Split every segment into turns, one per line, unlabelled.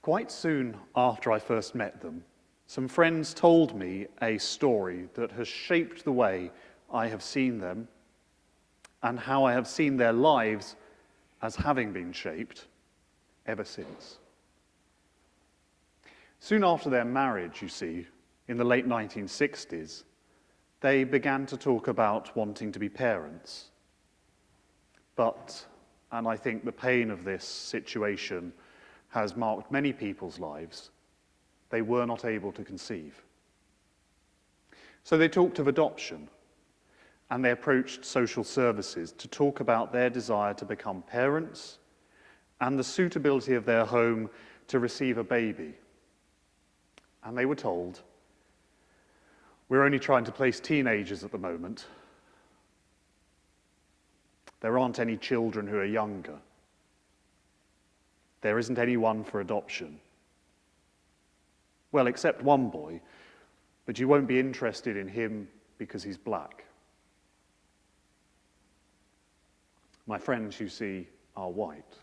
Quite soon after I first met them, some friends told me a story that has shaped the way I have seen them and how I have seen their lives as having been shaped ever since. Soon after their marriage, you see, in the late 1960s, they began to talk about wanting to be parents. But, and I think the pain of this situation has marked many people's lives, they were not able to conceive. So they talked of adoption, and they approached social services to talk about their desire to become parents and the suitability of their home to receive a baby. And they were told, "We're only trying to place teenagers at the moment. There aren't any children who are younger. There isn't anyone for adoption. Well, except one boy, but you won't be interested in him because he's black." My friends, you see, are white.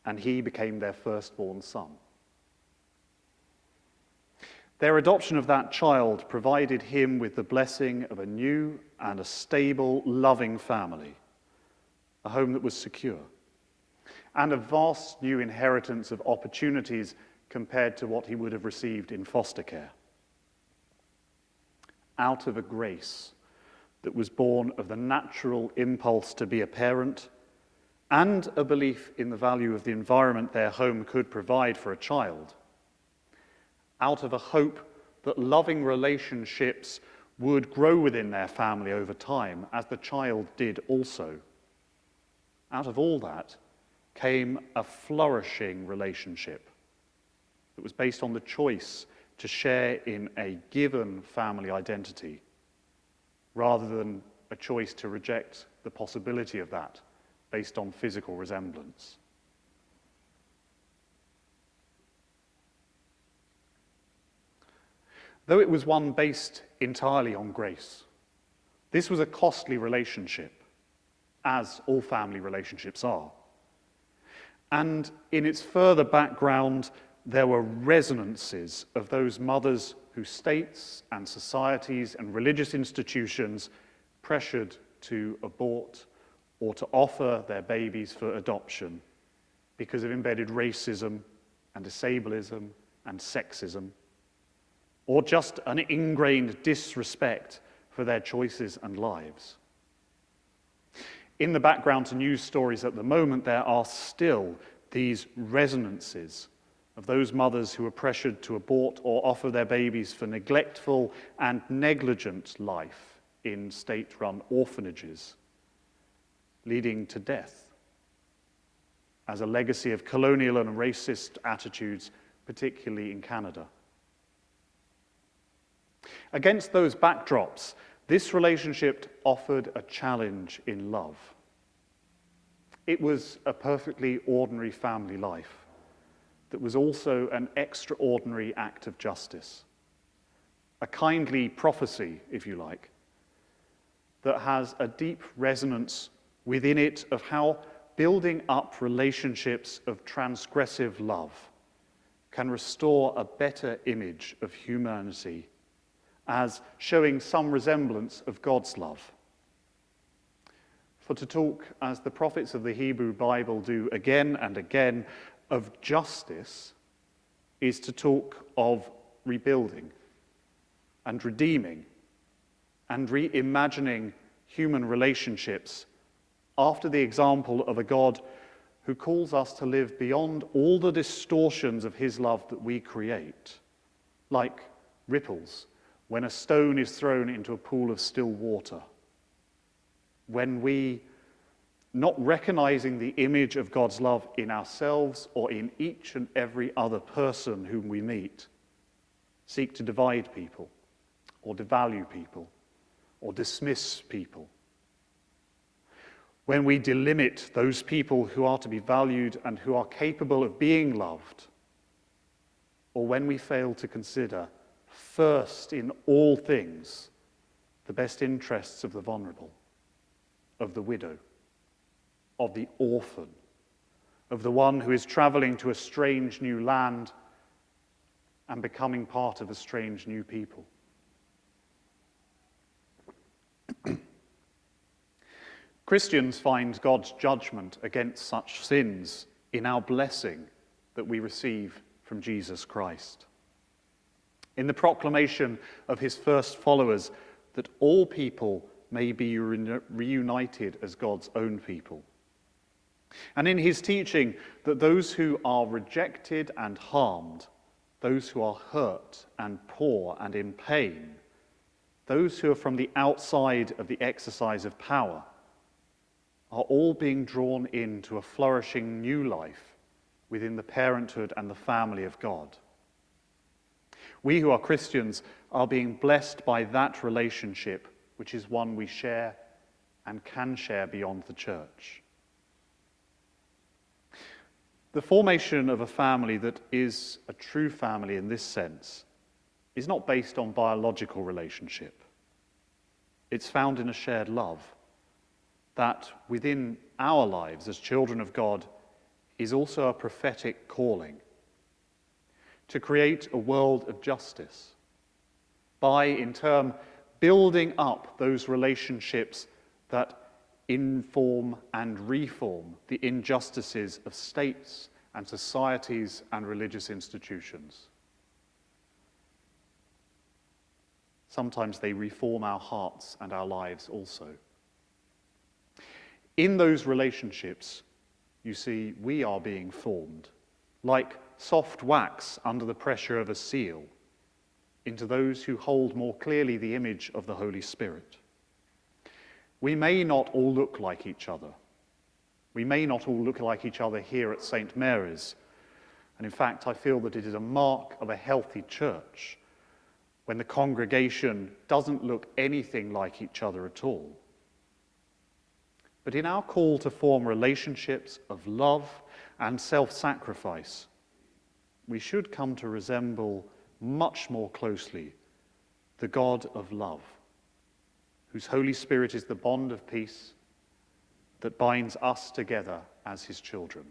And he became their firstborn son. Their adoption of that child provided him with the blessing of a new and a stable, loving family, a home that was secure, and a vast new inheritance of opportunities compared to what he would have received in foster care. Out of a grace that was born of the natural impulse to be a parent and a belief in the value of the environment their home could provide for a child, out of a hope that loving relationships would grow within their family over time, as the child did also. Out of all that came a flourishing relationship that was based on the choice to share in a given family identity, rather than a choice to reject the possibility of that based on physical resemblance. Though it was one based entirely on grace, this was a costly relationship, as all family relationships are. And in its further background, there were resonances of those mothers who states and societies and religious institutions pressured to abort or to offer their babies for adoption because of embedded racism and disableism and sexism, or just an ingrained disrespect for their choices and lives. In the background to news stories at the moment, there are still these resonances of those mothers who are pressured to abort or offer their babies for neglectful and negligent life in state-run orphanages, leading to death as a legacy of colonial and racist attitudes, particularly in Canada. Against those backdrops, this relationship offered a challenge in love. It was a perfectly ordinary family life that was also an extraordinary act of justice, a kindly prophecy, if you like, that has a deep resonance within it of how building up relationships of transgressive love can restore a better image of humanity as showing some resemblance of God's love. For to talk, as the prophets of the Hebrew Bible do again and again, of justice is to talk of rebuilding and redeeming and reimagining human relationships after the example of a God who calls us to live beyond all the distortions of his love that we create, like ripples when a stone is thrown into a pool of still water, when we, not recognizing the image of God's love in ourselves or in each and every other person whom we meet, seek to divide people, or devalue people, or dismiss people. When we delimit those people who are to be valued and who are capable of being loved, or when we fail to consider first in all things the best interests of the vulnerable, of the widow, of the orphan, of the one who is traveling to a strange new land and becoming part of a strange new people. Christians find God's judgment against such sins in our blessing that we receive from Jesus Christ. In the proclamation of his first followers that all people may be reunited as God's own people. And in his teaching that those who are rejected and harmed, those who are hurt and poor and in pain, those who are from the outside of the exercise of power, are all being drawn into a flourishing new life within the parenthood and the family of God. We who are Christians are being blessed by that relationship, which is one we share and can share beyond the church. The formation of a family that is a true family in this sense is not based on biological relationship. It's found in a shared love that within our lives as children of God is also a prophetic calling to create a world of justice by, in turn, building up those relationships that inform and reform the injustices of states and societies and religious institutions. Sometimes they reform our hearts and our lives also. In those relationships, you see, we are being formed, like soft wax under the pressure of a seal, into those who hold more clearly the image of the Holy Spirit. We may not all look like each other. We may not all look like each other here at St. Mary's. And in fact, I feel that it is a mark of a healthy church when the congregation doesn't look anything like each other at all. But in our call to form relationships of love and self-sacrifice, we should come to resemble much more closely the God of love, whose Holy Spirit is the bond of peace that binds us together as his children.